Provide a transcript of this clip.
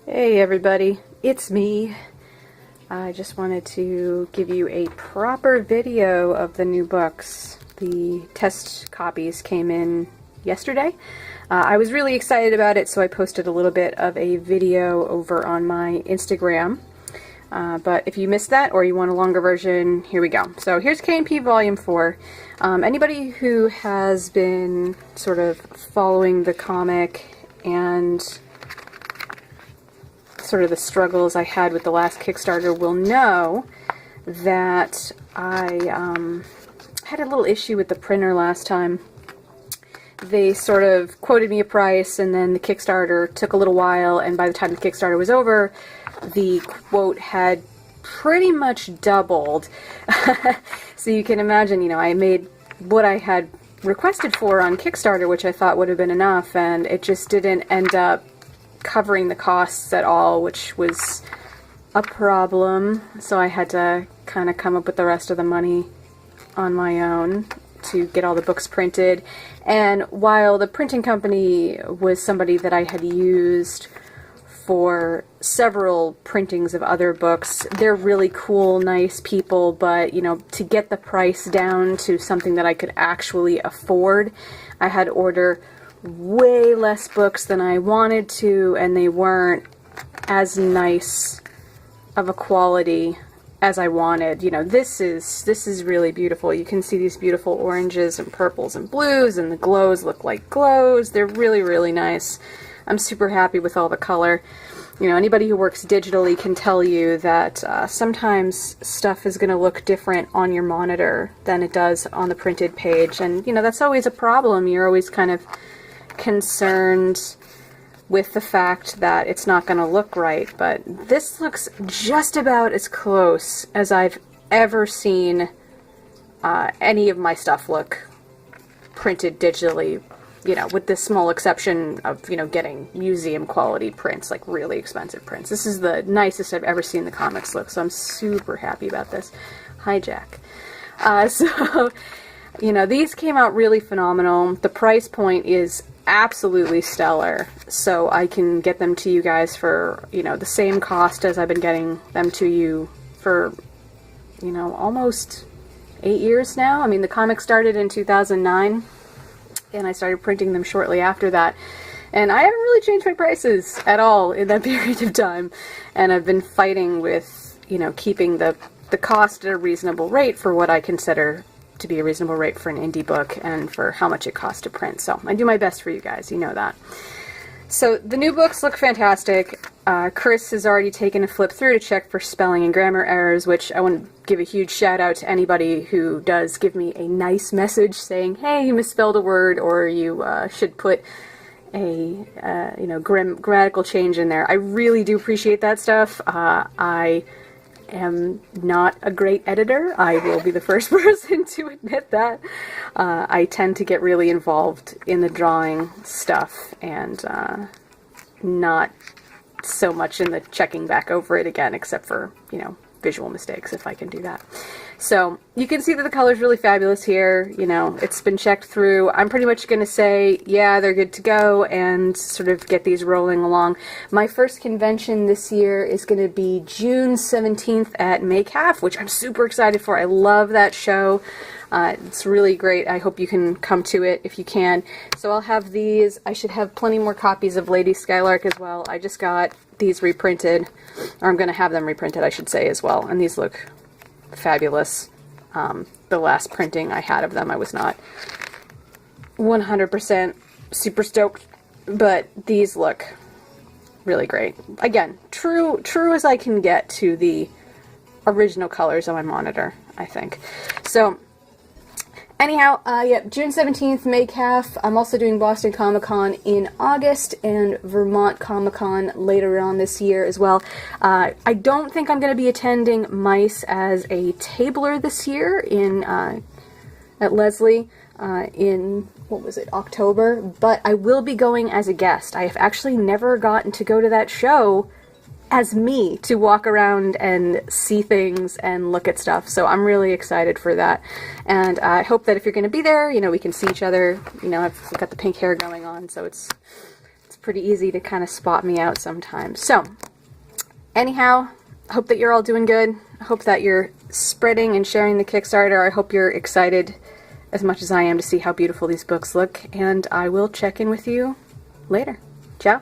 Hey everybody, it's me. I just wanted to give you a proper video of the new books. The test copies came in yesterday. I was really excited about it, so I posted a little bit of a video over on my Instagram. But if you missed that or you want a longer version, here we go. So here's K&P Volume 4. Anybody who has been sort of following the comic and sort of the struggles I had with the last Kickstarter will know that I had a little issue with the printer last time. They sort of quoted me a price, and then the Kickstarter took a little while, and by the time the Kickstarter was over, the quote had pretty much doubled. So you can imagine, you know, I made what I had requested for on Kickstarter, which I thought would have been enough, and it just didn't end up covering the costs at all, which was a problem. So I had to kind of come up with the rest of the money on my own to get all the books printed. And while the printing company was somebody that I had used for several printings of other books, they're really cool, nice people, but you know, to get the price down to something that I could actually afford, I had to order way less books than I wanted to, and they weren't as nice of a quality as I wanted. You know, this is really beautiful. You can see these beautiful oranges and purples and blues, and the glows look like glows. They're really, really nice. I'm super happy with all the color. You know, anybody who works digitally can tell you that sometimes stuff is going to look different on your monitor than it does on the printed page, and you know, that's always a problem. You're always kind of concerned with the fact that it's not going to look right, but this looks just about as close as I've ever seen any of my stuff look printed digitally, you know, with this small exception of, you know, getting museum quality prints, like really expensive prints. This is the nicest I've ever seen the comics look, so I'm super happy about this. Hi, Jack. So, you know, these came out really phenomenal. The price point is absolutely stellar, so I can get them to you guys for, you know, the same cost as I've been getting them to you for, you know, almost 8 years now. I mean, the comic started in 2009, and I started printing them shortly after that, and I haven't really changed my prices at all in that period of time, and I've been fighting with, you know, keeping the cost at a reasonable rate for what I consider to be a reasonable rate for an indie book and for how much it costs to print. So I do my best for you guys, you know that. So the new books look fantastic. Chris has already taken a flip through to check for spelling and grammar errors, which I want to give a huge shout out to anybody who does give me a nice message saying, hey, you misspelled a word, or you should put a you know, grammatical change in there. I really do appreciate that stuff. I am not a great editor. I will be the first person to admit that. I tend to get really involved in the drawing stuff and not so much in the checking back over it again, except for, you know, visual mistakes, if I can do that. So you can see that the color's really fabulous here. You know, it's been checked through. I'm pretty much going to say, yeah, they're good to go, and sort of get these rolling along. My first convention this year is going to be June 17th at MakeHalf, which I'm super excited for. I love that show. It's really great. I hope you can come to it if you can. So I'll have these. I should have plenty more copies of Lady Skylark as well. I just got these reprinted, or I'm going to have them reprinted, I should say, as well. And these look fabulous. The last printing I had of them, I was not 100% super stoked, but these look really great. Again, true as I can get to the original colors on my monitor, I think. So anyhow, yep, June 17th, MakeHalf. I'm also doing Boston Comic Con in August and Vermont Comic Con later on this year as well. I don't think I'm going to be attending Mice as a tabler this year in at Leslie in, what was it, October, but I will be going as a guest. I have actually never gotten to go to that show as me, to walk around and see things and look at stuff. So I'm really excited for that. And I hope that if you're going to be there, you know, we can see each other. You know, I've got the pink hair going on, so it's pretty easy to kind of spot me out sometimes. So, anyhow, I hope that you're all doing good. I hope that you're spreading and sharing the Kickstarter. I hope you're excited as much as I am to see how beautiful these books look, and I will check in with you later. Ciao.